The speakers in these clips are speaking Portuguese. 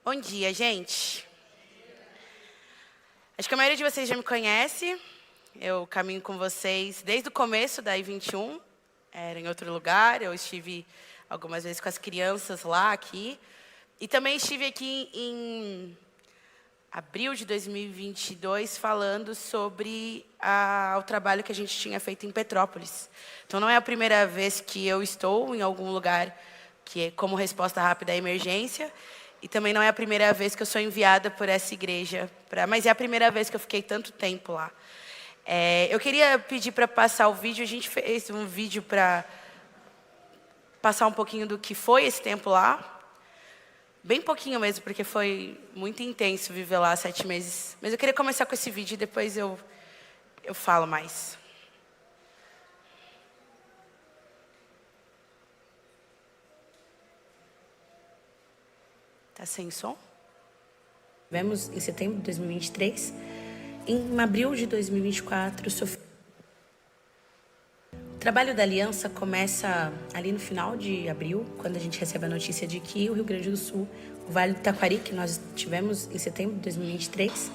Bom dia, gente. Acho que a maioria de vocês já me conhece. Eu caminho com vocês desde o começo da I-21. Era em outro lugar. Eu estive algumas vezes com as crianças lá, aqui. E também estive aqui em abril de 2022 falando sobre o trabalho que a gente tinha feito em Petrópolis. Então, não é a primeira vez que eu estou em algum lugar que é como resposta rápida à emergência. E também não é a primeira vez que eu sou enviada por essa igreja, mas é a primeira vez que eu fiquei tanto tempo lá. Eu queria pedir para passar o vídeo. A gente fez um vídeo para passar um pouquinho do que foi esse tempo lá. Bem pouquinho mesmo, porque foi muito intenso viver lá 7 meses. Mas eu queria começar com esse vídeo e depois eu falo mais. Tá sem som? Tivemos em setembro de 2023. Em abril de 2024, o trabalho da Aliança começa ali no final de abril, quando a gente recebe a notícia de que o Rio Grande do Sul, o Vale do Taquari, que nós tivemos em setembro de 2023,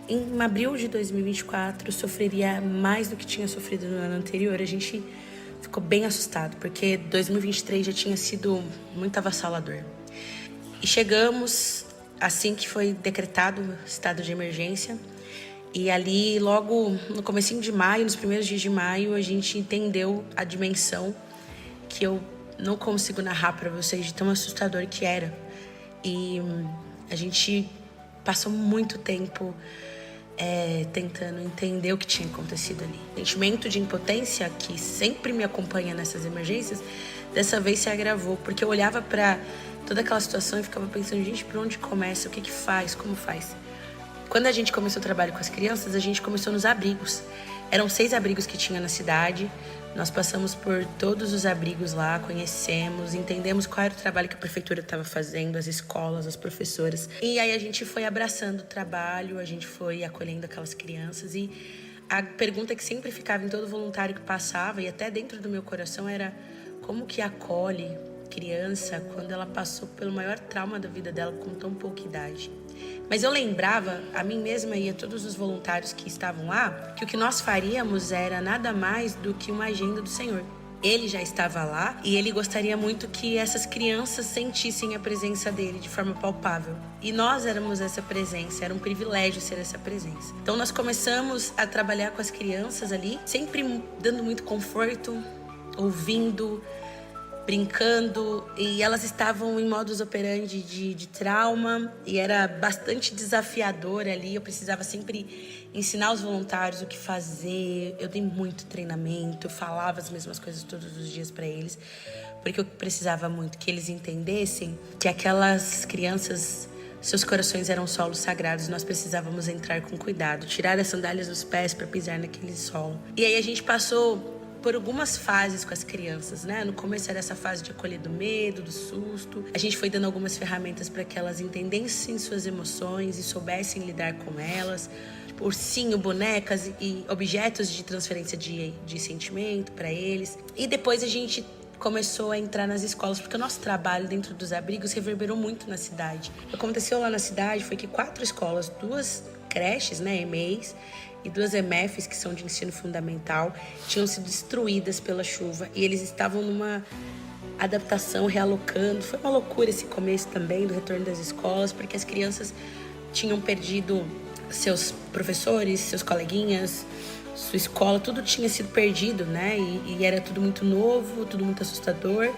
em abril de 2024, sofreria mais do que tinha sofrido no ano anterior. A gente ficou bem assustado, porque 2023 já tinha sido muito avassalador. E chegamos assim que foi decretado o estado de emergência. E ali, logo no comecinho de maio, nos primeiros dias de maio, a gente entendeu a dimensão que eu não consigo narrar para vocês de tão assustador que era. E a gente passou muito tempo tentando entender o que tinha acontecido ali. O sentimento de impotência que sempre me acompanha nessas emergências, dessa vez se agravou, porque eu olhava para toda aquela situação e ficava pensando, gente, por onde começa? O que faz? Como faz? Quando a gente começou o trabalho com as crianças, a gente começou nos abrigos. Eram 6 abrigos que tinha na cidade. Nós passamos por todos os abrigos lá, conhecemos, entendemos qual era o trabalho que a prefeitura estava fazendo, as escolas, as professoras. E aí a gente foi abraçando o trabalho, a gente foi acolhendo aquelas crianças. E a pergunta que sempre ficava em todo voluntário que passava, e até dentro do meu coração, era como que acolhe criança quando ela passou pelo maior trauma da vida dela com tão pouca idade. Mas eu lembrava a mim mesma e a todos os voluntários que estavam lá que o que nós faríamos era nada mais do que uma agenda do Senhor. Ele já estava lá e ele gostaria muito que essas crianças sentissem a presença dele de forma palpável. E nós éramos essa presença, era um privilégio ser essa presença. Então nós começamos a trabalhar com as crianças ali, sempre dando muito conforto, ouvindo, brincando, e elas estavam em modus operandi de trauma, e era bastante desafiador ali. Eu precisava sempre ensinar os voluntários o que fazer. Eu dei muito treinamento, eu falava as mesmas coisas todos os dias para eles, porque eu precisava muito que eles entendessem que aquelas crianças, seus corações eram solos sagrados. Nós precisávamos entrar com cuidado, tirar as sandálias dos pés para pisar naquele solo. E aí a gente passou por algumas fases com as crianças, né? No começo era essa fase de acolher do medo, do susto. A gente foi dando algumas ferramentas para que elas entendessem suas emoções e soubessem lidar com elas. Tipo, ursinho, bonecas e objetos de transferência de sentimento para eles. E depois a gente começou a entrar nas escolas, porque o nosso trabalho dentro dos abrigos reverberou muito na cidade. O que aconteceu lá na cidade foi que 4 escolas, 2 creches, né, EMEIs, e 2 EMEFs, que são de ensino fundamental, tinham sido destruídas pela chuva e eles estavam numa adaptação, realocando. Foi uma loucura esse começo também do retorno das escolas, porque as crianças tinham perdido seus professores, seus coleguinhas, sua escola, tudo tinha sido perdido, né? E era tudo muito novo, tudo muito assustador.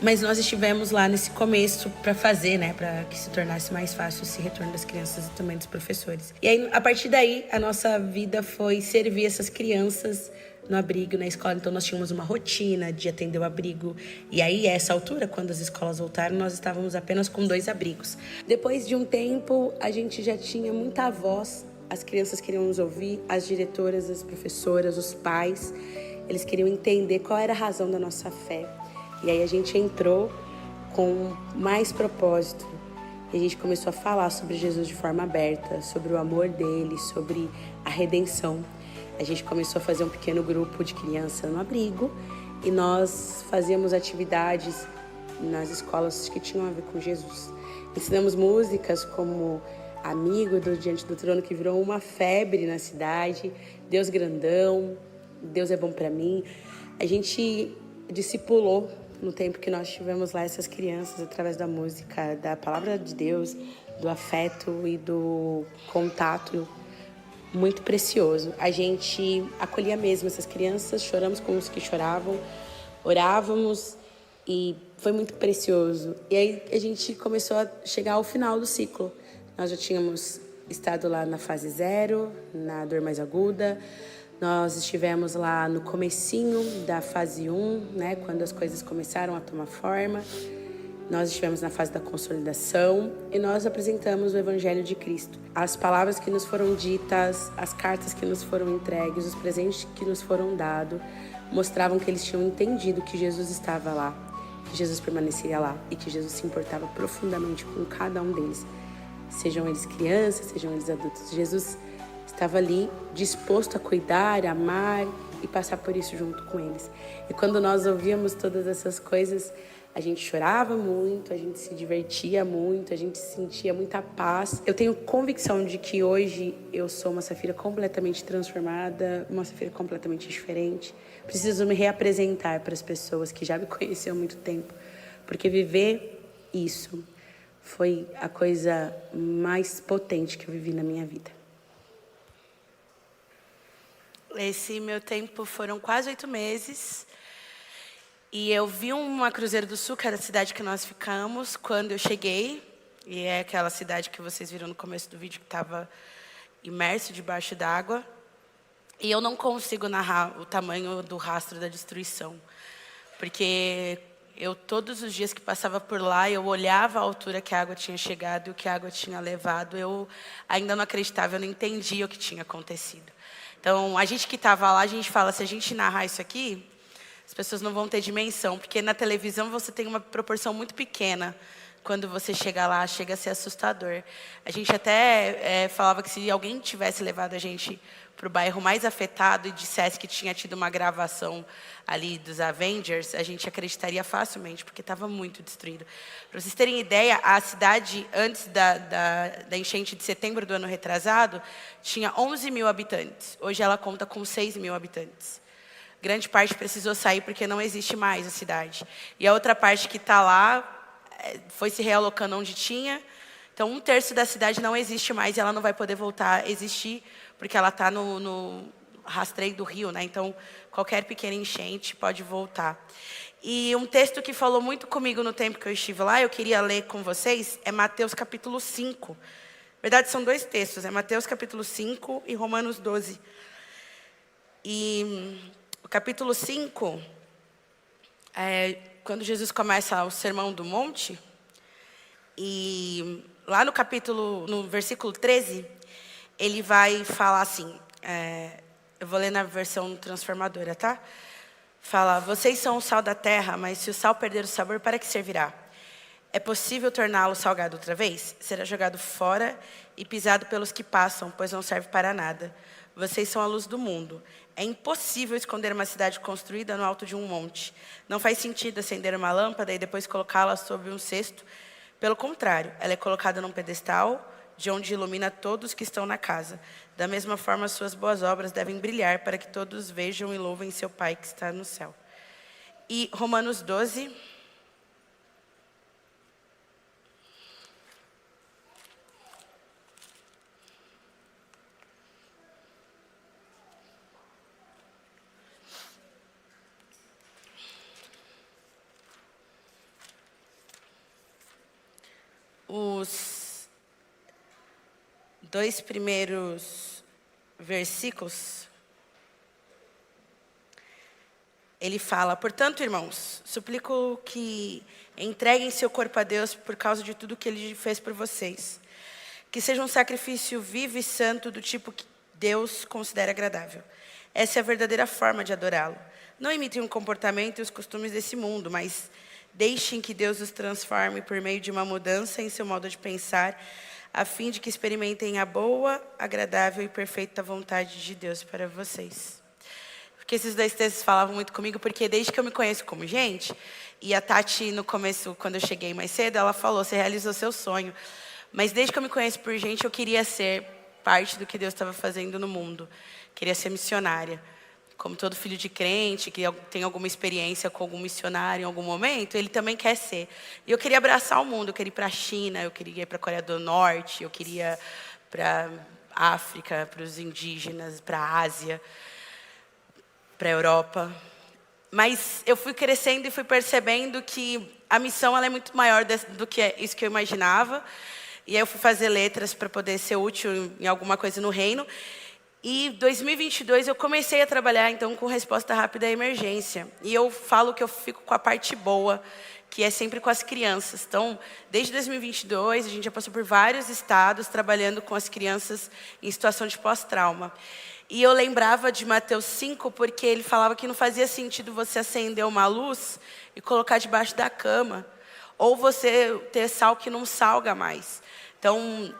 Mas nós estivemos lá nesse começo para fazer, né, para que se tornasse mais fácil esse retorno das crianças e também dos professores. E aí, a partir daí, a nossa vida foi servir essas crianças no abrigo, na escola. Então, nós tínhamos uma rotina de atender o abrigo. E aí, a essa altura, quando as escolas voltaram, nós estávamos apenas com 2 abrigos. Depois de um tempo, a gente já tinha muita voz. As crianças queriam nos ouvir, as diretoras, as professoras, os pais. Eles queriam entender qual era a razão da nossa fé. E aí a gente entrou com mais propósito. E a gente começou a falar sobre Jesus de forma aberta, sobre o amor dele, sobre a redenção. A gente começou a fazer um pequeno grupo de crianças no abrigo e nós fazíamos atividades nas escolas que tinham a ver com Jesus. Ensinamos músicas como Amigo do Diante do Trono, que virou uma febre na cidade, Deus Grandão, Deus é Bom Pra Mim. A gente discipulou no tempo que nós tivemos lá essas crianças através da música, da palavra de Deus, do afeto e do contato muito precioso. A gente acolhia mesmo essas crianças, choramos com os que choravam, orávamos e foi muito precioso. E aí a gente começou a chegar ao final do ciclo. Nós já tínhamos estado lá na fase 0, na dor mais aguda. Nós estivemos lá no comecinho da fase 1, né, quando as coisas começaram a tomar forma. Nós estivemos na fase da consolidação e nós apresentamos o Evangelho de Cristo. As palavras que nos foram ditas, as cartas que nos foram entregues, os presentes que nos foram dados, mostravam que eles tinham entendido que Jesus estava lá, que Jesus permaneceria lá e que Jesus se importava profundamente com cada um deles. Sejam eles crianças, sejam eles adultos. Jesus estava ali disposto a cuidar, amar e passar por isso junto com eles. E quando nós ouvíamos todas essas coisas, a gente chorava muito, a gente se divertia muito, a gente sentia muita paz. Eu tenho convicção de que hoje eu sou uma Safira completamente transformada, uma Safira completamente diferente. Preciso me reapresentar para as pessoas que já me conheciam há muito tempo, porque viver isso foi a coisa mais potente que eu vivi na minha vida. Esse meu tempo foram quase 8 meses. E eu vi uma Cruzeiro do Sul, que era a cidade que nós ficamos, quando eu cheguei. E é aquela cidade que vocês viram no começo do vídeo, que estava imerso debaixo d'água. E eu não consigo narrar o tamanho do rastro da destruição. Porque eu, todos os dias que passava por lá, eu olhava a altura que a água tinha chegado e o que a água tinha levado. Eu ainda não acreditava, eu não entendia o que tinha acontecido. Então, a gente que estava lá, a gente fala, se a gente narrar isso aqui, as pessoas não vão ter dimensão, porque na televisão você tem uma proporção muito pequena. Quando você chega lá, chega a ser assustador. A gente até falava que se alguém tivesse levado a gente para o bairro mais afetado e dissesse que tinha tido uma gravação ali dos Avengers, a gente acreditaria facilmente, porque estava muito destruído. Para vocês terem ideia, a cidade, antes da enchente de setembro do ano retrasado, tinha 11 mil habitantes. Hoje ela conta com 6 mil habitantes. Grande parte precisou sair porque não existe mais a cidade. E a outra parte que está lá foi se realocando onde tinha. Então, 1/3 da cidade não existe mais e ela não vai poder voltar a existir porque ela está no rastreio do rio, né? Então, qualquer pequena enchente pode voltar. E um texto que falou muito comigo no tempo que eu estive lá, eu queria ler com vocês, é Mateus capítulo 5. Na verdade, são 2 textos, é Mateus capítulo 5 e Romanos 12. E o capítulo 5, quando Jesus começa o Sermão do Monte, e lá no versículo 13, ele vai falar assim, eu vou ler na versão transformadora, tá? Fala, vocês são o sal da terra, mas se o sal perder o sabor, para que servirá? É possível torná-lo salgado outra vez? Será jogado fora e pisado pelos que passam, pois não serve para nada. Vocês são a luz do mundo. É impossível esconder uma cidade construída no alto de um monte. Não faz sentido acender uma lâmpada e depois colocá-la sobre um cesto. Pelo contrário, ela é colocada num pedestal, de onde ilumina todos que estão na casa. Da mesma forma, suas boas obras devem brilhar para que todos vejam e louvem seu Pai que está no céu. E Romanos 12... Os 2 primeiros versículos, ele fala, portanto, irmãos, suplico que entreguem seu corpo a Deus por causa de tudo que Ele fez por vocês. Que seja um sacrifício vivo e santo do tipo que Deus considera agradável. Essa é a verdadeira forma de adorá-lo. Não imitem o comportamento e os costumes desse mundo, mas deixem que Deus os transforme por meio de uma mudança em seu modo de pensar, a fim de que experimentem a boa, agradável e perfeita vontade de Deus para vocês. Porque esses 2 textos falavam muito comigo, porque desde que eu me conheço como gente, E a Tati, no começo, quando eu cheguei mais cedo, ela falou, você realizou seu sonho. Mas desde que eu me conheço por gente, eu queria ser parte do que Deus estava fazendo no mundo. Queria ser missionária. Como todo filho de crente, que tem alguma experiência com algum missionário em algum momento, ele também quer ser. E eu queria abraçar o mundo, eu queria ir para a China, eu queria ir para a Coreia do Norte, eu queria ir para a África, para os indígenas, para a Ásia, para a Europa. Mas eu fui crescendo e fui percebendo que a missão ela é muito maior do que isso que eu imaginava. E aí eu fui fazer letras para poder ser útil em alguma coisa no reino. E em 2022 eu comecei a trabalhar então com resposta rápida à emergência. E eu falo que eu fico com a parte boa, que é sempre com as crianças. Então, desde 2022 a gente já passou por vários estados trabalhando com as crianças em situação de pós-trauma. E eu lembrava de Mateus 5 porque ele falava que não fazia sentido você acender uma luz e colocar debaixo da cama, ou você ter sal que não salga mais. Então,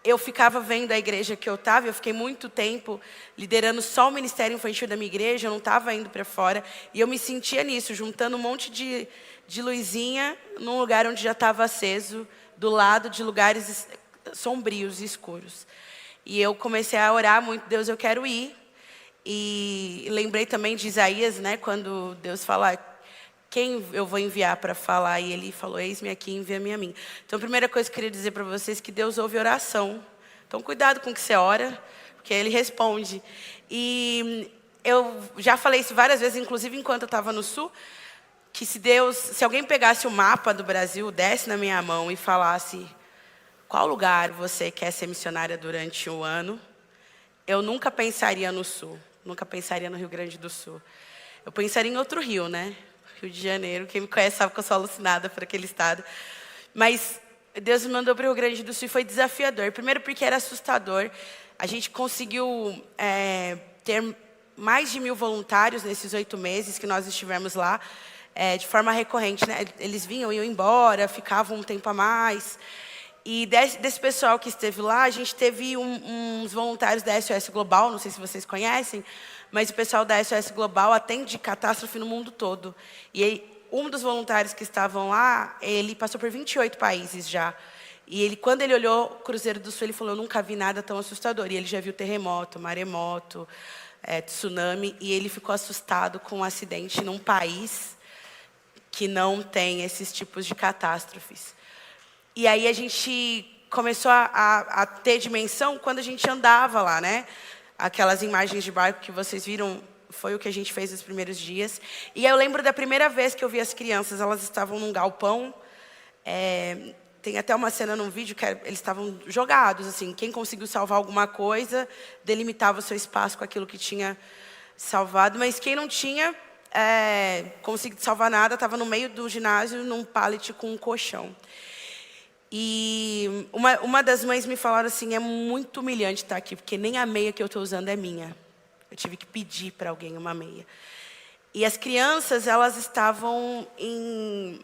eu ficava vendo a igreja que eu estava, eu fiquei muito tempo liderando só o ministério infantil da minha igreja, eu não estava indo para fora, e eu me sentia nisso, juntando um monte de luzinha num lugar onde já estava aceso, do lado de lugares sombrios e escuros. E eu comecei a orar muito, Deus, eu quero ir. E lembrei também de Isaías, né, quando Deus fala, quem eu vou enviar para falar? E ele falou, eis-me aqui, envia-me a mim. Então, a primeira coisa que eu queria dizer para vocês é que Deus ouve oração. Então, cuidado com o que você ora, porque Ele responde. E eu já falei isso várias vezes, inclusive enquanto eu estava no Sul, que se alguém pegasse o mapa do Brasil, desse na minha mão e falasse qual lugar você quer ser missionária durante o ano, eu nunca pensaria no Sul, nunca pensaria no Rio Grande do Sul. Eu pensaria em outro rio, né? Rio de Janeiro, quem me conhece sabe que eu sou alucinada por aquele estado. Mas Deus me mandou para o Rio Grande do Sul e foi desafiador. Primeiro porque era assustador. A gente conseguiu ter mais de 1.000 voluntários nesses 8 meses que nós estivemos lá, de forma recorrente, né? Eles vinham, iam embora, ficavam um tempo a mais. E desse pessoal que esteve lá, a gente teve uns voluntários da SOS Global, não sei se vocês conhecem, mas o pessoal da SOS Global atende catástrofe no mundo todo. E aí, um dos voluntários que estavam lá, ele passou por 28 países já. E ele, quando ele olhou o Cruzeiro do Sul, ele falou, eu nunca vi nada tão assustador. E ele já viu terremoto, maremoto, tsunami, e ele ficou assustado com um acidente num país que não tem esses tipos de catástrofes. E aí a gente começou a ter dimensão quando a gente andava lá, né? Aquelas imagens de barco que vocês viram, foi o que a gente fez nos primeiros dias. E eu lembro da primeira vez que eu vi as crianças, elas estavam num galpão. Tem até uma cena num vídeo que eles estavam jogados, assim. Quem conseguiu salvar alguma coisa, delimitava o seu espaço com aquilo que tinha salvado. Mas quem não tinha conseguido salvar nada, estava no meio do ginásio, num pallet com um colchão. E uma das mães me falaram assim, é muito humilhante estar aqui, porque nem a meia que eu estou usando é minha. Eu tive que pedir para alguém uma meia. E as crianças, elas estavam em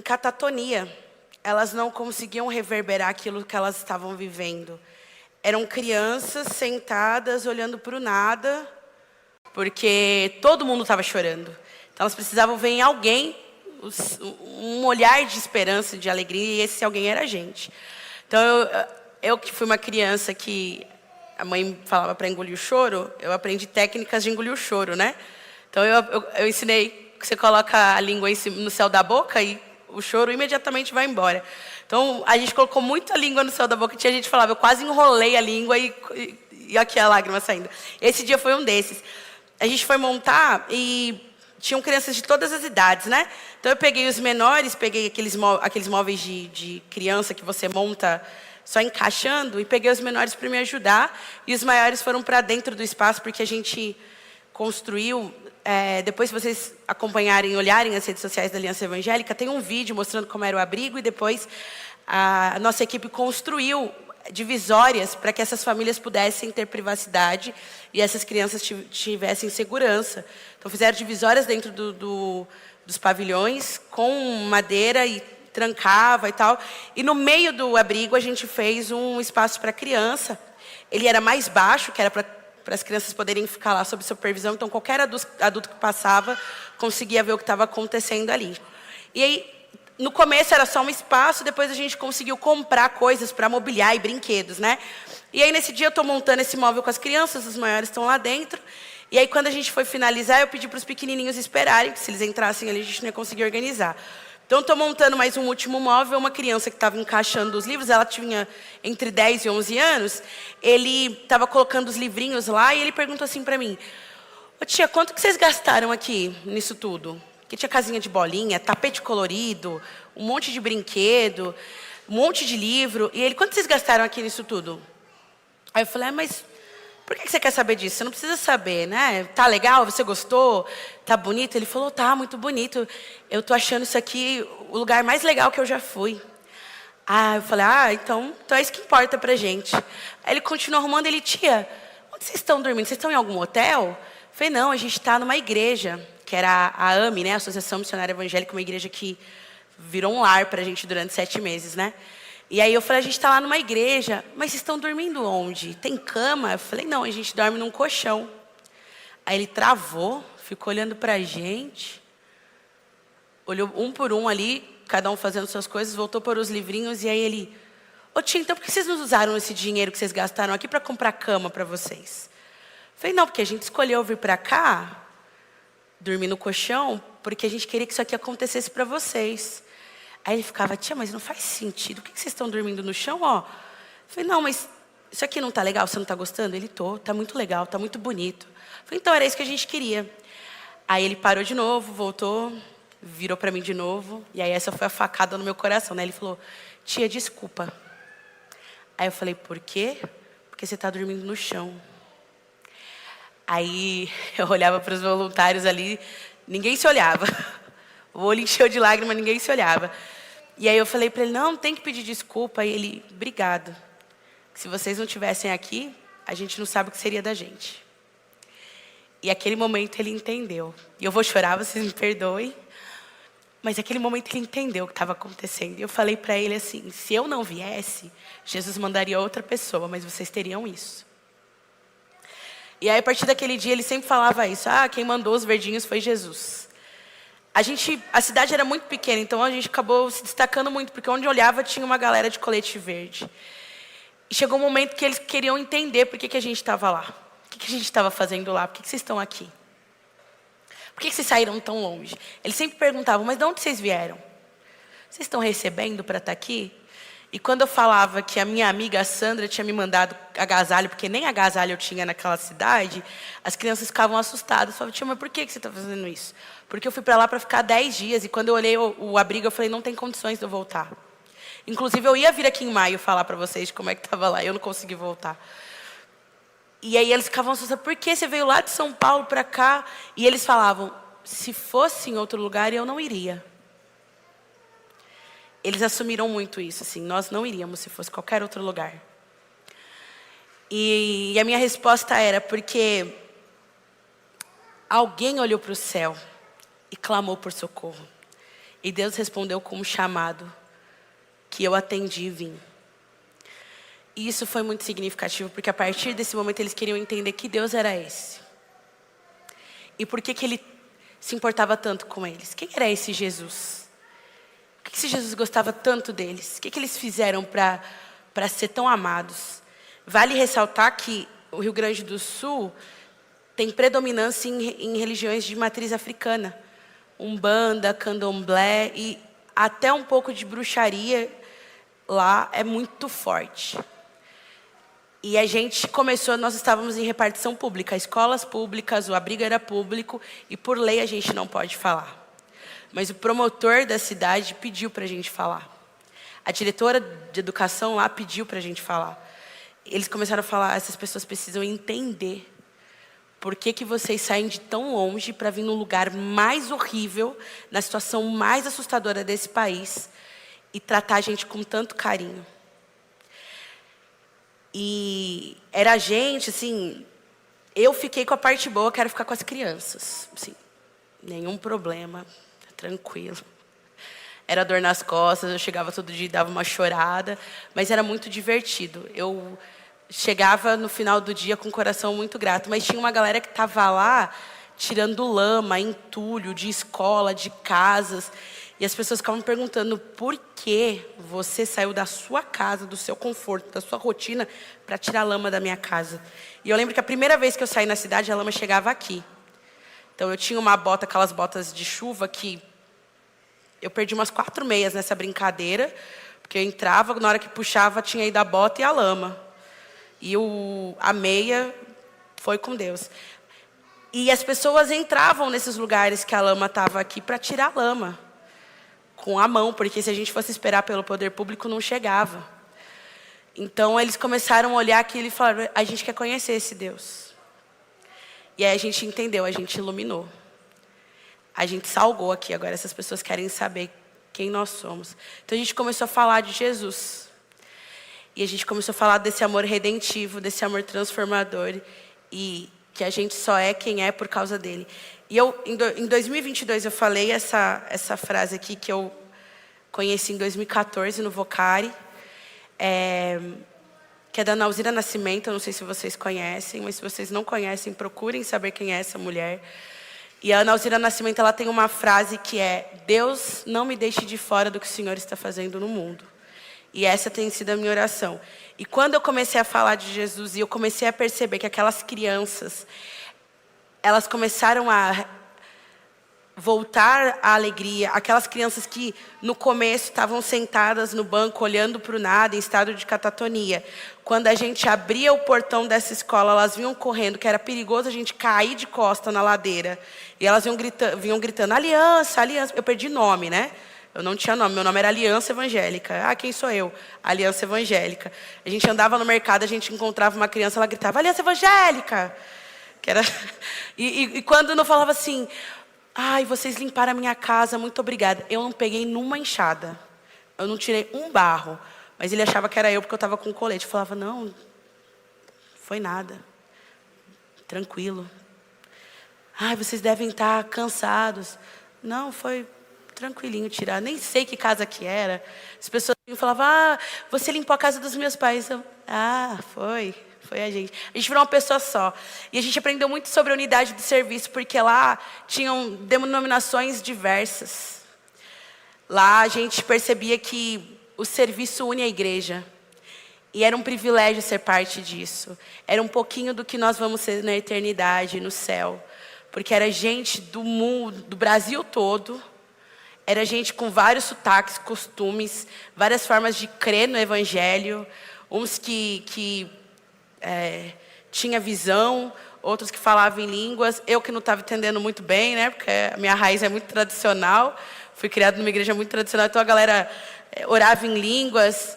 catatonia. Elas não conseguiam reverberar aquilo que elas estavam vivendo. Eram crianças sentadas, olhando para o nada, porque todo mundo estava chorando. Então, elas precisavam ver em alguém um olhar de esperança, de alegria, e esse alguém era a gente. Então, eu que fui uma criança que a mãe falava para engolir o choro, eu aprendi técnicas de engolir o choro, né? Então, eu ensinei que você coloca a língua no céu da boca e o choro imediatamente vai embora. Então, a gente colocou muito a língua no céu da boca, e tinha gente que falava, eu quase enrolei a língua e aqui a lágrima saindo. Esse dia foi um desses. A gente foi montar e tinham crianças de todas as idades, né? Então, eu peguei os menores, peguei aqueles móveis de criança que você monta só encaixando, e peguei os menores para me ajudar, e os maiores foram para dentro do espaço, porque a gente construiu, depois se vocês acompanharem, olharem as redes sociais da Aliança Evangélica, tem um vídeo mostrando como era o abrigo, e depois a nossa equipe construiu divisórias para que essas famílias pudessem ter privacidade e essas crianças tivessem segurança. Então, fizeram divisórias dentro dos pavilhões com madeira e trancava e tal. E no meio do abrigo a gente fez um espaço para criança. Ele era mais baixo, que era para para as crianças poderem ficar lá sob supervisão. Então, qualquer adulto que passava conseguia ver o que estava acontecendo ali. E aí, no começo era só um espaço, depois a gente conseguiu comprar coisas para mobiliar e brinquedos, né? E aí, nesse dia, eu estou montando esse móvel com as crianças, os maiores estão lá dentro. E aí, quando a gente foi finalizar, eu pedi para os pequenininhos esperarem, que se eles entrassem ali, a gente não ia conseguir organizar. Então, estou montando mais um último móvel. Uma criança que estava encaixando os livros, ela tinha entre 10 e 11 anos, ele estava colocando os livrinhos lá e ele perguntou assim para mim: ô tia, quanto que vocês gastaram aqui nisso tudo? Que tinha casinha de bolinha, tapete colorido, um monte de brinquedo, um monte de livro. E ele: quanto vocês gastaram aqui nisso tudo? Aí eu falei: mas por que você quer saber disso? Você não precisa saber, né? Tá legal? Você gostou? Tá bonito? Ele falou: tá, muito bonito. Eu tô achando isso aqui o lugar mais legal que eu já fui. Ah, eu falei: ah, então é isso que importa pra gente. Aí ele continuou arrumando. Ele: tia, onde vocês estão dormindo? Vocês estão em algum hotel? Eu falei: não, a gente está numa igreja, que era a AME, né? Associação Missionária Evangélica, uma igreja que virou um lar pra gente durante 7 meses, né? E aí eu falei: a gente está lá numa igreja, mas vocês estão dormindo onde? Tem cama? Eu falei: não, a gente dorme num colchão. Aí ele travou, ficou olhando pra gente, olhou um por um ali, cada um fazendo suas coisas, voltou para os livrinhos, e aí ele: ô tia, então por que vocês não usaram esse dinheiro que vocês gastaram aqui para comprar cama para vocês? Eu falei: não, porque a gente escolheu vir para cá, dormir no colchão, porque a gente queria que isso aqui acontecesse para vocês. Aí ele ficava: tia, mas não faz sentido, por que vocês estão dormindo no chão? Ó, eu falei: não, mas isso aqui não tá legal, você não tá gostando? Ele: tá muito legal, tá muito bonito. Eu falei: então era isso que a gente queria. Aí ele parou de novo, voltou, virou para mim de novo, e aí essa foi a facada no meu coração, né? Ele falou: tia, desculpa. Aí eu falei: por quê? Porque você tá dormindo no chão. Aí eu olhava para os voluntários ali, ninguém se olhava. O olho encheu de lágrimas, ninguém se olhava. E aí eu falei para ele: não, tem que pedir desculpa. Aí ele: obrigado. Se vocês não estivessem aqui, a gente não sabe o que seria da gente. E aquele momento ele entendeu. E eu vou chorar, vocês me perdoem. Mas naquele momento ele entendeu o que estava acontecendo. E eu falei para ele assim: se eu não viesse, Jesus mandaria outra pessoa, mas vocês teriam isso. E aí, a partir daquele dia, ele sempre falava isso: ah, quem mandou os verdinhos foi Jesus. A cidade era muito pequena, então a gente acabou se destacando muito, porque onde eu olhava tinha uma galera de colete verde. E chegou um momento que eles queriam entender por que a gente estava lá. O que a gente estava fazendo lá? Por que vocês estão aqui? Por que vocês saíram tão longe? Eles sempre perguntavam: mas de onde vocês vieram? Vocês estão recebendo para estar aqui? E quando eu falava que a minha amiga Sandra tinha me mandado agasalho, porque nem agasalho eu tinha naquela cidade, as crianças ficavam assustadas. Falavam: tia, mas por que você está fazendo isso? Porque eu fui para lá para ficar 10 dias, e quando eu olhei o abrigo, eu falei: não tem condições de eu voltar. Inclusive, eu ia vir aqui em maio falar para vocês de como é que estava lá, eu não consegui voltar. E aí eles ficavam assustados: por que você veio lá de São Paulo para cá? E eles falavam: se fosse em outro lugar, eu não iria. Eles assumiram muito isso, assim: nós não iríamos se fosse qualquer outro lugar. E a minha resposta era: porque alguém olhou para o céu e clamou por socorro. E Deus respondeu com um chamado que eu atendi e vim. E isso foi muito significativo, porque a partir desse momento eles queriam entender que Deus era esse. E por que Ele se importava tanto com eles? Quem era esse Jesus? Por que esse Jesus gostava tanto deles? O que eles fizeram para ser tão amados? Vale ressaltar que o Rio Grande do Sul tem predominância em religiões de matriz africana. Umbanda, candomblé e até um pouco de bruxaria lá é muito forte. E a gente começou, nós estávamos em repartição pública, escolas públicas, o abrigo era público e por lei a gente não pode falar. Mas o promotor da cidade pediu para a gente falar. A diretora de educação lá pediu para a gente falar. Eles começaram a falar: essas pessoas precisam entender por que vocês saem de tão longe para vir no lugar mais horrível, na situação mais assustadora desse país e tratar a gente com tanto carinho. E era a gente, assim, eu fiquei com a parte boa, quero ficar com as crianças. Assim, nenhum problema, tranquilo. Era dor nas costas, eu chegava todo dia e dava uma chorada, mas era muito divertido. Eu chegava no final do dia com o coração muito grato. Mas tinha uma galera que estava lá tirando lama, entulho de escola, de casas. E as pessoas ficavam perguntando por que você saiu da sua casa, do seu conforto, da sua rotina, para tirar lama da minha casa. E eu lembro que a primeira vez que eu saí na cidade, a lama chegava aqui. Então eu tinha uma bota, aquelas botas de chuva que eu perdi umas 4 meias nessa brincadeira, porque eu entrava, na hora que puxava, tinha ido a bota e a lama. E a meia foi com Deus. E as pessoas entravam nesses lugares que a lama estava aqui para tirar a lama. Com a mão, porque se a gente fosse esperar pelo poder público, não chegava. Então, eles começaram a olhar aquilo e falaram, a gente quer conhecer esse Deus. E aí a gente entendeu, a gente iluminou. A gente salgou aqui, agora essas pessoas querem saber quem nós somos. Então, a gente começou a falar de Jesus. E a gente começou a falar desse amor redentivo, desse amor transformador. E que a gente só é quem é por causa dele. E em 2022, eu falei essa frase aqui que eu conheci em 2014 no Vocari, que é da Nauzira Nascimento. Eu não sei se vocês conhecem, mas se vocês não conhecem, procurem saber quem é essa mulher. E a Nauzira Nascimento, ela tem uma frase que é: Deus, não me deixe de fora do que o Senhor está fazendo no mundo. E essa tem sido a minha oração. E quando eu comecei a falar de Jesus e eu comecei a perceber que aquelas crianças, elas começaram a voltar à alegria. Aquelas crianças que no começo estavam sentadas no banco, olhando para o nada, em estado de catatonia. Quando a gente abria o portão dessa escola, elas vinham correndo, que era perigoso a gente cair de costa na ladeira. E elas vinham gritando, aliança, aliança. Eu perdi nome, né? Eu não tinha nome, meu nome era Aliança Evangélica. Ah, quem sou eu? Aliança Evangélica. A gente andava no mercado, a gente encontrava uma criança, ela gritava, Aliança Evangélica! Que era... e quando não falava assim, ai, vocês limparam a minha casa, muito obrigada. Eu não peguei numa enxada. Eu não tirei um barro. Mas ele achava que era eu porque eu estava com colete. Eu falava, não, foi nada. Tranquilo. Ai, vocês devem estar cansados. Não, foi tranquilinho tirar. Nem sei que casa que era. As pessoas falavam, ah, você limpou a casa dos meus pais. Foi a gente. A gente virou uma pessoa só. E a gente aprendeu muito sobre a unidade do serviço, porque lá tinham denominações diversas. Lá a gente percebia que o serviço une a igreja. E era um privilégio ser parte disso. Era um pouquinho do que nós vamos ser na eternidade, no céu. Porque era gente do mundo, do Brasil todo. Era gente com vários sotaques, costumes, várias formas de crer no Evangelho. Uns que tinha visão, outros que falavam em línguas. Eu que não estava entendendo muito bem, né? Porque a minha raiz é muito tradicional. Fui criada numa igreja muito tradicional, então a galera orava em línguas.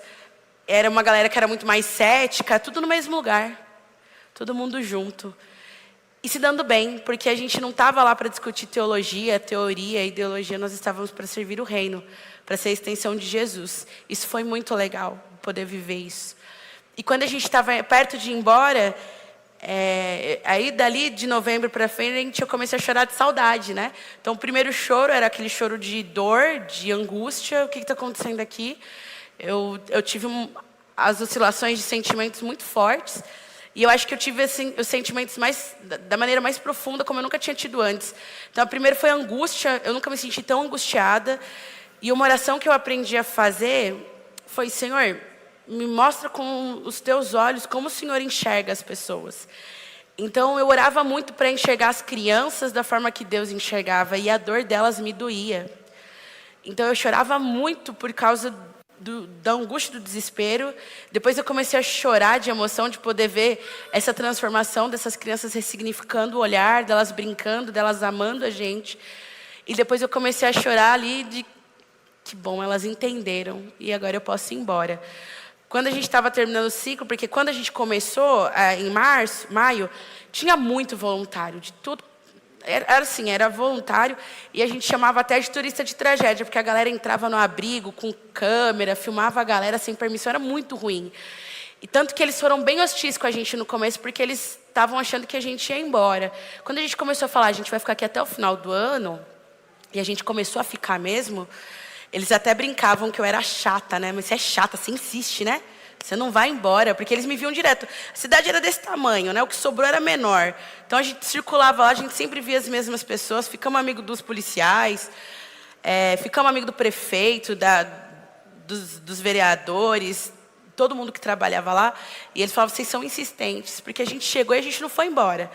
Era uma galera que era muito mais cética, tudo no mesmo lugar. Todo mundo junto. E se dando bem, porque a gente não estava lá para discutir teologia, teoria, ideologia. Nós estávamos para servir o reino, para ser a extensão de Jesus. Isso foi muito legal, poder viver isso. E quando a gente estava perto de ir embora, aí dali de novembro para frente, eu comecei a chorar de saudade, né? Então o primeiro choro era aquele choro de dor, de angústia. O que está acontecendo aqui? Eu tive as oscilações de sentimentos muito fortes. E eu acho que eu tive assim, os sentimentos da maneira mais profunda, como eu nunca tinha tido antes. Então, a primeira foi a angústia. Eu nunca me senti tão angustiada. E uma oração que eu aprendi a fazer foi, Senhor, me mostra com os teus olhos como o Senhor enxerga as pessoas. Então, eu orava muito para enxergar as crianças da forma que Deus enxergava. E a dor delas me doía. Então, eu chorava muito por causa da angústia, do desespero. Depois eu comecei a chorar de emoção de poder ver essa transformação dessas crianças ressignificando o olhar, delas brincando, delas amando a gente. E depois eu comecei a chorar ali de que bom, elas entenderam e agora eu posso ir embora. Quando a gente estava terminando o ciclo, porque quando a gente começou em maio, tinha muito voluntário de tudo. Era voluntário e a gente chamava até de turista de tragédia, porque a galera entrava no abrigo com câmera, filmava a galera sem permissão, era muito ruim. E tanto que eles foram bem hostis com a gente no começo, porque eles estavam achando que a gente ia embora. Quando a gente começou a falar, a gente vai ficar aqui até o final do ano, e a gente começou a ficar mesmo, eles até brincavam que eu era chata, né? Mas você é chata, você insiste, né? Você não vai embora, porque eles me viam direto. A cidade era desse tamanho, né? O que sobrou era menor. Então a gente circulava lá, a gente sempre via as mesmas pessoas, ficamos amigos dos policiais, ficamos amigos do prefeito, dos vereadores, todo mundo que trabalhava lá. E eles falavam, vocês são insistentes, porque a gente chegou e a gente não foi embora.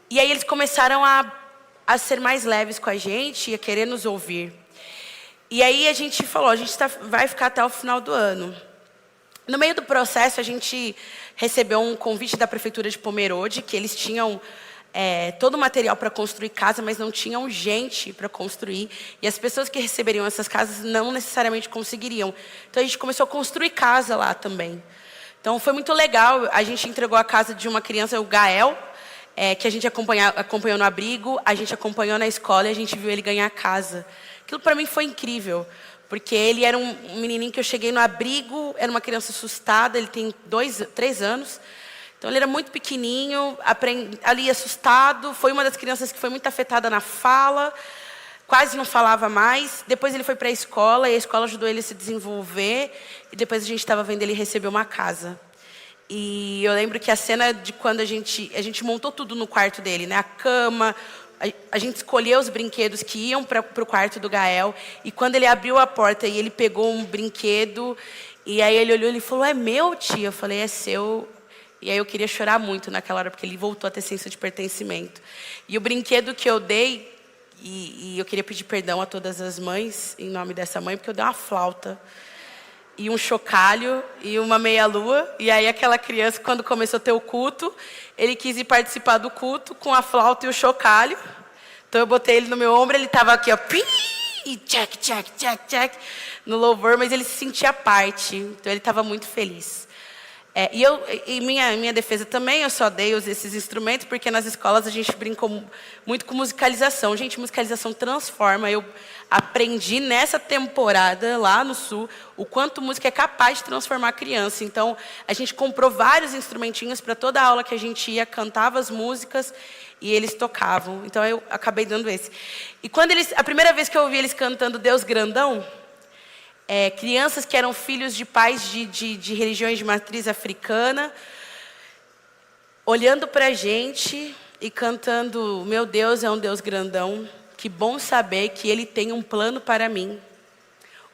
E aí eles começaram a ser mais leves com a gente e a querer nos ouvir. E aí a gente falou, a gente vai ficar até o final do ano. No meio do processo, a gente recebeu um convite da Prefeitura de Pomerode, que eles tinham todo o material para construir casa, mas não tinham gente para construir. E as pessoas que receberiam essas casas não necessariamente conseguiriam. Então a gente começou a construir casa lá também. Então foi muito legal. A gente entregou a casa de uma criança, o Gael, que a gente acompanhou no abrigo, a gente acompanhou na escola e a gente viu ele ganhar a casa. Aquilo para mim foi incrível. Porque ele era um menininho que eu cheguei no abrigo, era uma criança assustada, ele tem 3 anos. Então ele era muito pequenininho, ali assustado, foi uma das crianças que foi muito afetada na fala, quase não falava mais. Depois ele foi para a escola, e a escola ajudou ele a se desenvolver, e depois a gente estava vendo ele receber uma casa. E eu lembro que a cena de quando a gente montou tudo no quarto dele, né? A cama, a gente escolheu os brinquedos que iam para o quarto do Gael. E quando ele abriu a porta e ele pegou um brinquedo, e aí ele olhou e falou, é meu, tia? Eu falei, é seu. E aí eu queria chorar muito naquela hora, porque ele voltou a ter senso de pertencimento. E o brinquedo que eu dei, e eu queria pedir perdão a todas as mães, em nome dessa mãe, porque eu dei uma flauta, e um chocalho, e uma meia-lua. E aí aquela criança, quando começou a ter o culto, ele quis ir participar do culto com a flauta e o chocalho. Então eu botei ele no meu ombro, ele estava aqui, ó, e tchac, tchac, tchac, tchac, no louvor, mas ele se sentia parte. Então ele estava muito feliz. E minha defesa também, eu só dei esses instrumentos, porque nas escolas a gente brincou muito com musicalização. Gente, musicalização transforma. Eu aprendi nessa temporada, lá no Sul, o quanto música é capaz de transformar a criança. Então, a gente comprou vários instrumentinhos para toda aula que a gente ia, cantava as músicas e eles tocavam. Então, eu acabei dando esse. E a primeira vez que eu ouvi eles cantando Deus Grandão, crianças que eram filhos de pais de religiões de matriz africana, olhando para a gente e cantando, meu Deus é um Deus grandão, que bom saber que Ele tem um plano para mim.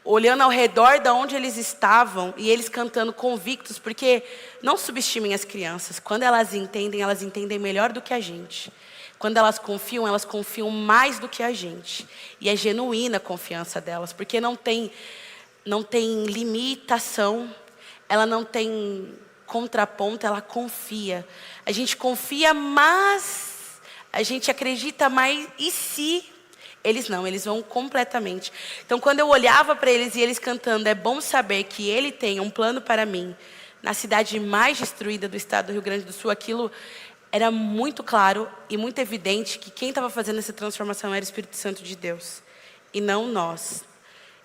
Olhando ao redor de onde eles estavam e eles cantando convictos, porque não subestimem as crianças. Quando elas entendem melhor do que a gente. Quando elas confiam mais do que a gente. E é genuína a confiança delas, porque não tem limitação, ela não tem contraponto, ela confia. A gente confia, mas a gente acredita mais, e se? Eles não, eles vão completamente. Então, quando eu olhava para eles e eles cantando, é bom saber que Ele tem um plano para mim, na cidade mais destruída do estado do Rio Grande do Sul, aquilo era muito claro e muito evidente que quem estava fazendo essa transformação era o Espírito Santo de Deus, e não nós.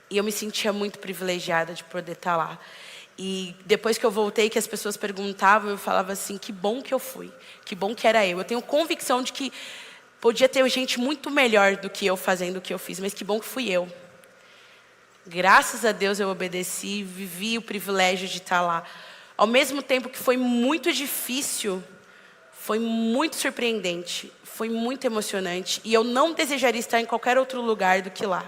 E eu me sentia muito privilegiada de poder estar lá. E depois que eu voltei, que as pessoas perguntavam, eu falava assim, que bom que eu fui. Que bom que era eu. Eu tenho convicção de que podia ter gente muito melhor do que eu fazendo o que eu fiz, mas que bom que fui eu. Graças a Deus eu obedeci, vivi o privilégio de estar lá. Ao mesmo tempo que foi muito difícil, foi muito surpreendente, foi muito emocionante. E eu não desejaria estar em qualquer outro lugar do que lá.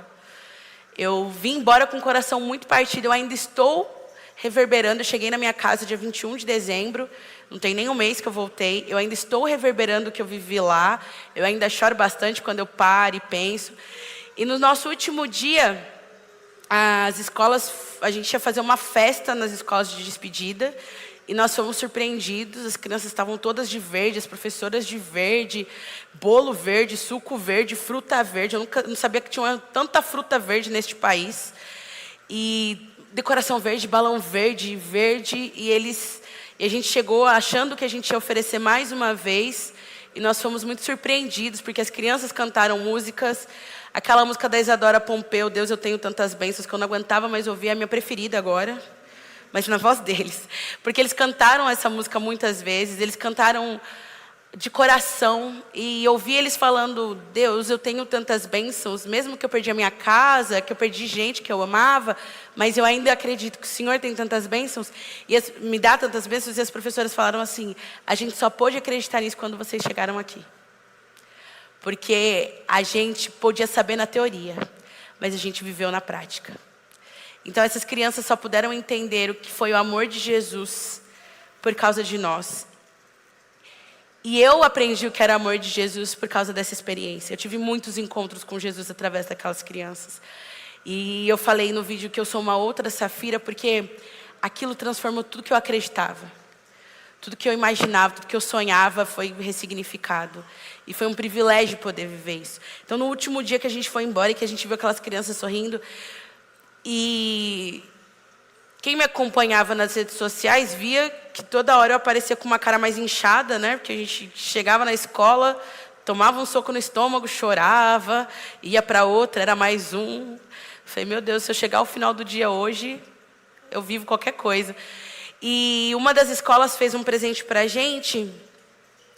Eu vim embora com o coração muito partido, eu ainda estou reverberando. Eu cheguei na minha casa dia 21 de dezembro, não tem nem um mês que eu voltei. Eu ainda estou reverberando o que eu vivi lá. Eu ainda choro bastante quando eu paro e penso. E no nosso último dia, as escolas, a gente ia fazer uma festa nas escolas de despedida. E nós fomos surpreendidos, as crianças estavam todas de verde, as professoras de verde, bolo verde, suco verde, fruta verde. Eu não sabia que tinha tanta fruta verde neste país. E decoração verde, balão verde, e a gente chegou achando que a gente ia oferecer mais uma vez. E nós fomos muito surpreendidos, porque as crianças cantaram músicas. Aquela música da Isadora Pompeu, Deus, eu tenho tantas bênçãos, que eu não aguentava mais ouvir, é a minha preferida agora. Mas na voz deles. Porque eles cantaram essa música muitas vezes, eles cantaram de coração, e ouvir eles falando: Deus, eu tenho tantas bênçãos, mesmo que eu perdi a minha casa, que eu perdi gente que eu amava, mas eu ainda acredito que o Senhor tem tantas bênçãos, e me dá tantas bênçãos. E as professoras falaram assim: a gente só pôde acreditar nisso quando vocês chegaram aqui. Porque a gente podia saber na teoria, mas a gente viveu na prática. Então essas crianças só puderam entender o que foi o amor de Jesus por causa de nós. E eu aprendi o que era amor de Jesus por causa dessa experiência. Eu tive muitos encontros com Jesus através daquelas crianças. E eu falei no vídeo que eu sou uma outra Safira, porque aquilo transformou tudo que eu acreditava. Tudo que eu imaginava, tudo que eu sonhava foi ressignificado. E foi um privilégio poder viver isso. Então, no último dia que a gente foi embora e que a gente viu aquelas crianças sorrindo, e quem me acompanhava nas redes sociais via que toda hora eu aparecia com uma cara mais inchada, né? Porque a gente chegava na escola, tomava um soco no estômago, chorava, ia para outra, era mais um. Falei, meu Deus, se eu chegar ao final do dia hoje, eu vivo qualquer coisa. E uma das escolas fez um presente para a gente,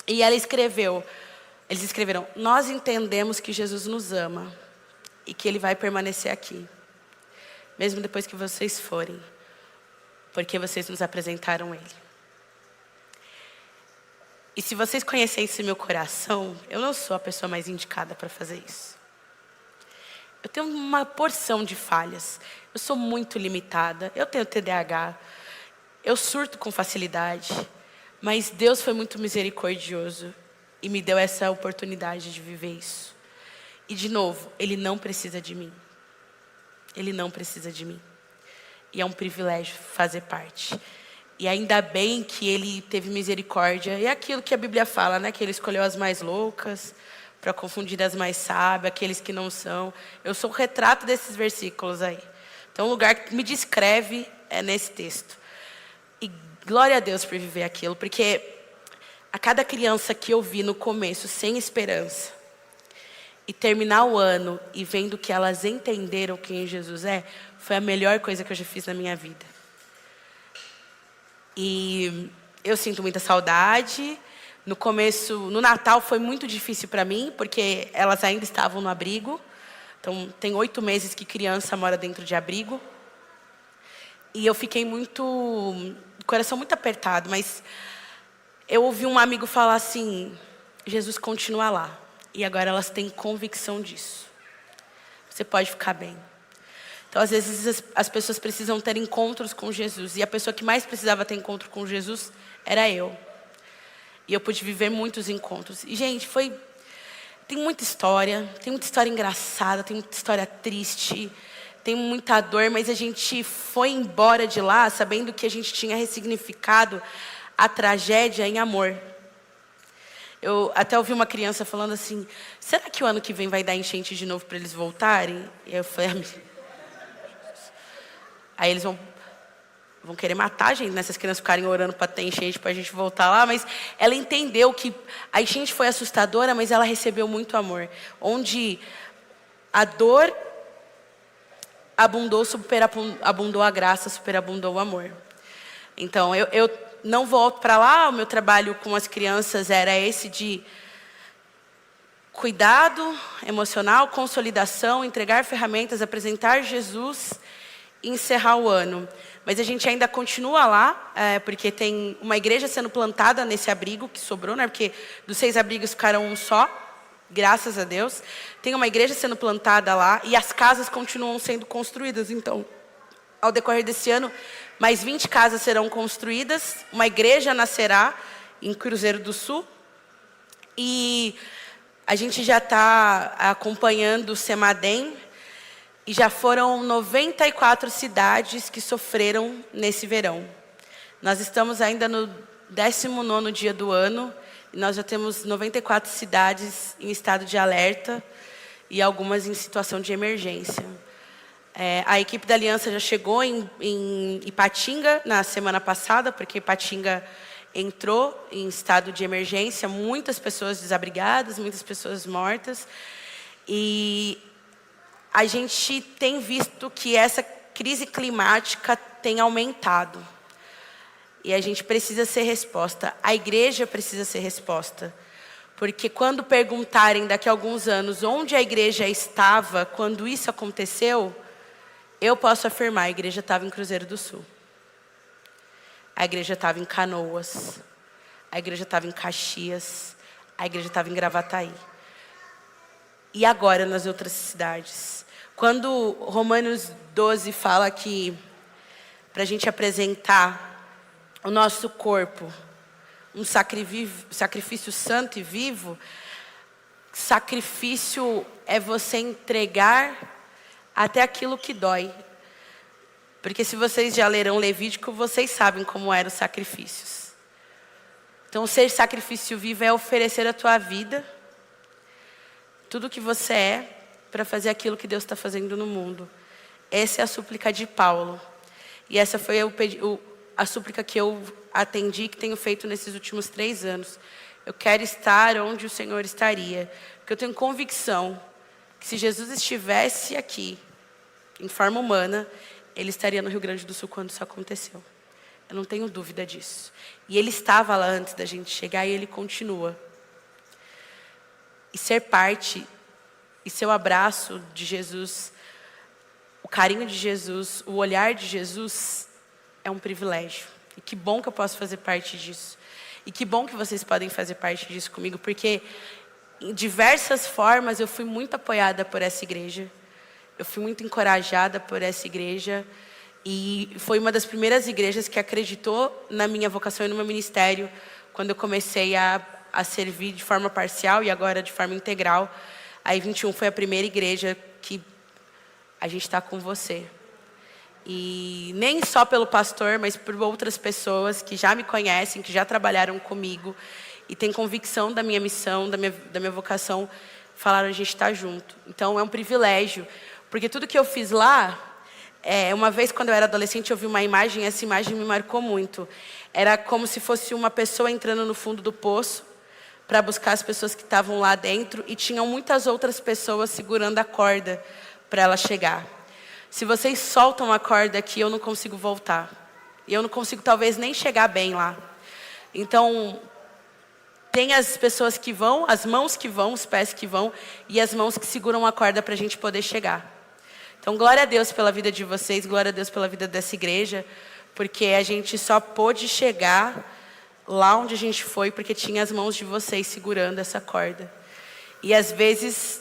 e eles escreveram: nós entendemos que Jesus nos ama e que Ele vai permanecer aqui, mesmo depois que vocês forem, porque vocês nos apresentaram Ele. E se vocês conhecessem meu coração, eu não sou a pessoa mais indicada para fazer isso. Eu tenho uma porção de falhas. Eu sou muito limitada. Eu tenho TDAH. Eu surto com facilidade. Mas Deus foi muito misericordioso e me deu essa oportunidade de viver isso. E de novo, Ele não precisa de mim. Ele não precisa de mim. E é um privilégio fazer parte. E ainda bem que Ele teve misericórdia. E é aquilo que a Bíblia fala, né? Que Ele escolheu as mais loucas para confundir as mais sábias, aqueles que não são. Eu sou o retrato desses versículos aí. Então, o lugar que me descreve é nesse texto. E glória a Deus por viver aquilo. Porque a cada criança que eu vi no começo, sem esperança, e terminar o ano e vendo que elas entenderam quem Jesus é, foi a melhor coisa que eu já fiz na minha vida. E eu sinto muita saudade. No começo, no Natal foi muito difícil para mim, porque elas ainda estavam no abrigo. Então, tem 8 meses que criança mora dentro de abrigo. E eu fiquei coração muito apertado, mas eu ouvi um amigo falar assim: Jesus continua lá. E agora elas têm convicção disso. Você pode ficar bem. Então, às vezes, as pessoas precisam ter encontros com Jesus. E a pessoa que mais precisava ter encontro com Jesus era eu. E eu pude viver muitos encontros. E, gente, tem muita história engraçada, tem muita história triste, tem muita dor, mas a gente foi embora de lá sabendo que a gente tinha ressignificado a tragédia em amor. Eu até ouvi uma criança falando assim: será que o ano que vem vai dar enchente de novo para eles voltarem? E eu falei: aí eles vão querer matar a gente, né? Essas crianças ficarem orando para ter enchente, para a gente voltar lá. Mas ela entendeu que a enchente foi assustadora, mas ela recebeu muito amor. Onde a dor abundou, superabundou a graça, superabundou o amor. Então, eu não volto para lá. O meu trabalho com as crianças era esse de cuidado emocional, consolidação, entregar ferramentas, apresentar Jesus e encerrar o ano. Mas a gente ainda continua lá, porque tem uma igreja sendo plantada nesse abrigo que sobrou, né? Porque dos 6 abrigos ficaram um só, graças a Deus. Tem uma igreja sendo plantada lá e as casas continuam sendo construídas. Então, ao decorrer desse ano, mais 20 casas serão construídas, uma igreja nascerá em Cruzeiro do Sul. E a gente já está acompanhando o Semadem. E já foram 94 cidades que sofreram nesse verão. Nós estamos ainda no 19º dia do ano. E nós já temos 94 cidades em estado de alerta e algumas em situação de emergência. A equipe da Aliança já chegou em Ipatinga na semana passada, porque Ipatinga entrou em estado de emergência. Muitas pessoas desabrigadas, muitas pessoas mortas. E a gente tem visto que essa crise climática tem aumentado. E a gente precisa ser resposta. A igreja precisa ser resposta. Porque quando perguntarem daqui a alguns anos onde a igreja estava quando isso aconteceu, eu posso afirmar, a igreja estava em Cruzeiro do Sul. A igreja estava em Canoas. A igreja estava em Caxias. A igreja estava em Gravataí. E agora nas outras cidades. Quando Romanos 12 fala que para a gente apresentar o nosso corpo, um sacrifício santo e vivo, sacrifício é você entregar até aquilo que dói. Porque se vocês já leram Levítico, vocês sabem como eram os sacrifícios. Então, ser sacrifício vivo é oferecer a tua vida, tudo que você é, para fazer aquilo que Deus está fazendo no mundo. Essa é a súplica de Paulo. E essa foi a súplica que eu atendi, que tenho feito nesses últimos 3 anos. Eu quero estar onde o Senhor estaria. Porque eu tenho convicção que se Jesus estivesse aqui, em forma humana, Ele estaria no Rio Grande do Sul quando isso aconteceu. Eu não tenho dúvida disso. E Ele estava lá antes da gente chegar e Ele continua. E ser parte, e ser o abraço de Jesus, o carinho de Jesus, o olhar de Jesus, é um privilégio. E que bom que eu posso fazer parte disso. E que bom que vocês podem fazer parte disso comigo, porque em diversas formas eu fui muito apoiada por essa igreja. Eu fui muito encorajada por essa igreja. E foi uma das primeiras igrejas que acreditou na minha vocação e no meu ministério, quando eu comecei a servir de forma parcial e agora de forma integral. A I21 foi a primeira igreja que a gente está com você. E nem só pelo pastor, mas por outras pessoas que já me conhecem, que já trabalharam comigo e têm convicção da minha missão, da minha vocação, falaram: a gente está junto. Então é um privilégio, porque tudo que eu fiz lá, uma vez quando eu era adolescente eu vi uma imagem, e essa imagem me marcou muito. Era como se fosse uma pessoa entrando no fundo do poço para buscar as pessoas que estavam lá dentro, e tinham muitas outras pessoas segurando a corda para ela chegar. Se vocês soltam a corda aqui, eu não consigo voltar. E eu não consigo talvez nem chegar bem lá. Então, tem as pessoas que vão, as mãos que vão, os pés que vão, e as mãos que seguram a corda para a gente poder chegar. Então, glória a Deus pela vida de vocês, glória a Deus pela vida dessa igreja, porque a gente só pôde chegar lá onde a gente foi, porque tinha as mãos de vocês segurando essa corda. E às vezes,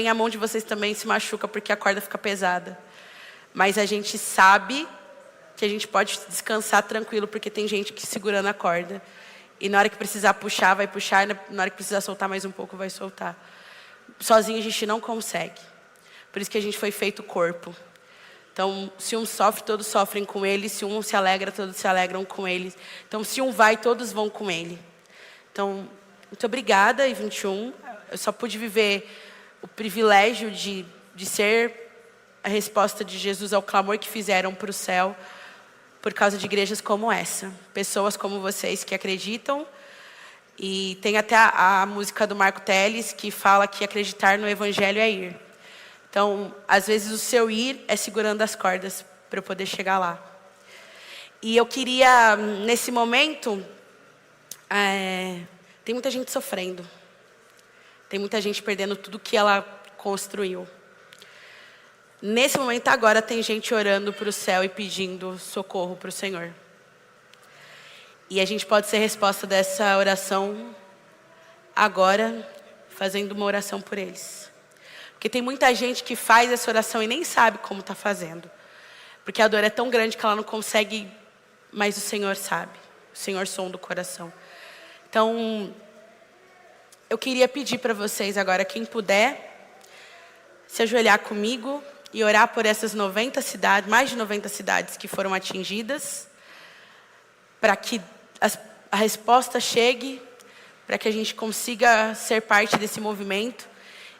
a mão de vocês também se machuca, porque a corda fica pesada. Mas a gente sabe que a gente pode descansar tranquilo, porque tem gente que segurando a corda. E na hora que precisar puxar, vai puxar, e na hora que precisar soltar mais um pouco, vai soltar. Sozinho a gente não consegue. Por isso que a gente foi feito corpo. Então, se um sofre, todos sofrem com ele. Se um se alegra, todos se alegram com ele. Então, se um vai, todos vão com ele. Então, muito obrigada, I21. Eu só pude viver o privilégio de ser a resposta de Jesus ao clamor que fizeram para o céu, por causa de igrejas como essa. Pessoas como vocês que acreditam. E tem até a música do Marco Teles, que fala que acreditar no Evangelho é ir. Então, às vezes o seu ir é segurando as cordas para eu poder chegar lá. E eu queria, nesse momento, tem muita gente sofrendo. Tem muita gente perdendo tudo que ela construiu. Nesse momento agora tem gente orando para o céu e pedindo socorro para o Senhor. E a gente pode ser resposta dessa oração agora, fazendo uma oração por eles. Porque tem muita gente que faz essa oração e nem sabe como está fazendo. Porque a dor é tão grande que ela não consegue, mas o Senhor sabe. O Senhor sonda o coração. Então, eu queria pedir para vocês agora, quem puder, se ajoelhar comigo e orar por essas 90 cidades, mais de 90 cidades que foram atingidas, para que a resposta chegue, para que a gente consiga ser parte desse movimento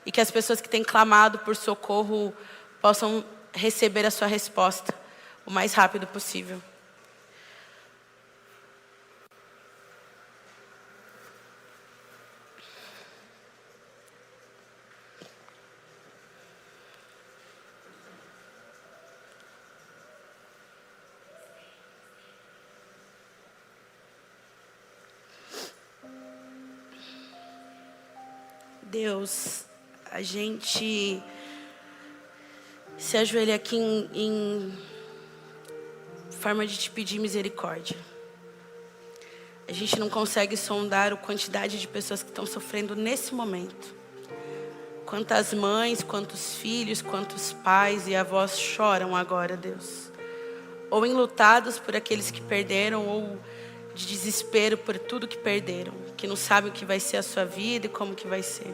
e que as pessoas que têm clamado por socorro possam receber a sua resposta o mais rápido possível. Deus, a gente se ajoelha aqui em forma de te pedir misericórdia. A gente não consegue sondar a quantidade de pessoas que estão sofrendo nesse momento. Quantas mães, quantos filhos, quantos pais e avós choram agora, Deus. Ou enlutados por aqueles que perderam, ou de desespero por tudo que perderam. Que não sabem o que vai ser a sua vida e como que vai ser.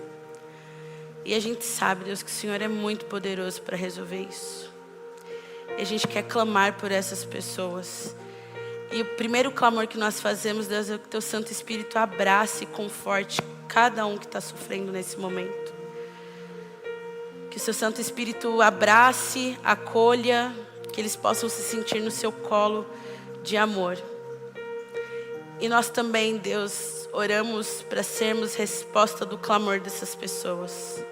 E a gente sabe, Deus, que o Senhor é muito poderoso para resolver isso. E a gente quer clamar por essas pessoas. E o primeiro clamor que nós fazemos, Deus, é que Teu Santo Espírito abrace e conforte cada um que está sofrendo nesse momento. Que o Seu Santo Espírito abrace, acolha, que eles possam se sentir no Seu colo de amor. E nós também, Deus, oramos para sermos resposta do clamor dessas pessoas.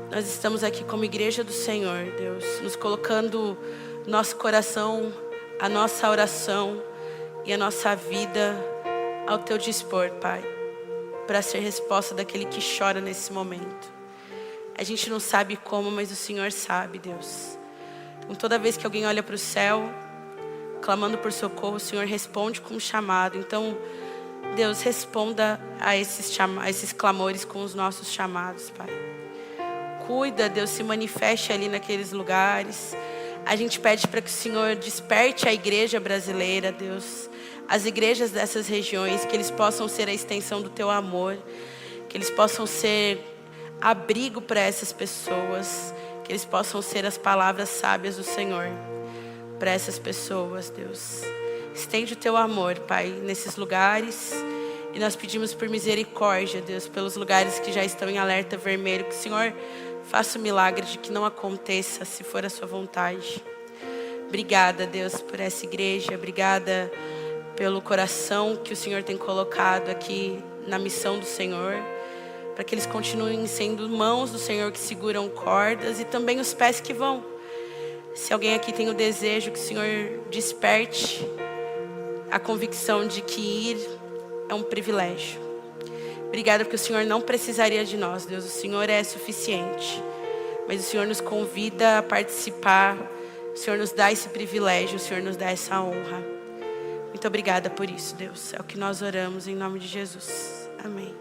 Nós estamos aqui como igreja do Senhor, Deus, nos colocando nosso coração, a nossa oração e a nossa vida ao Teu dispor, Pai, para ser resposta daquele que chora nesse momento. A gente não sabe como, mas o Senhor sabe, Deus. Então, toda vez que alguém olha para o céu, clamando por socorro, o Senhor responde com um chamado. Então, Deus, responda a esses clamores com os nossos chamados, Pai. Cuida, Deus, se manifeste ali naqueles lugares. A gente pede para que o Senhor desperte a igreja brasileira, Deus. As igrejas dessas regiões, que eles possam ser a extensão do Teu amor. Que eles possam ser abrigo para essas pessoas. Que eles possam ser as palavras sábias do Senhor para essas pessoas, Deus. Estende o Teu amor, Pai, nesses lugares. E nós pedimos por misericórdia, Deus, pelos lugares que já estão em alerta vermelho. Que o Senhor faça o milagre de que não aconteça, se for a Sua vontade. Obrigada, Deus, por essa igreja. Obrigada pelo coração que o Senhor tem colocado aqui na missão do Senhor. Para que eles continuem sendo mãos do Senhor que seguram cordas e também os pés que vão. Se alguém aqui tem o desejo, que o Senhor desperte a convicção de que ir é um privilégio. Obrigada porque o Senhor não precisaria de nós, Deus. O Senhor é suficiente. Mas o Senhor nos convida a participar. O Senhor nos dá esse privilégio. O Senhor nos dá essa honra. Muito obrigada por isso, Deus. É o que nós oramos em nome de Jesus. Amém.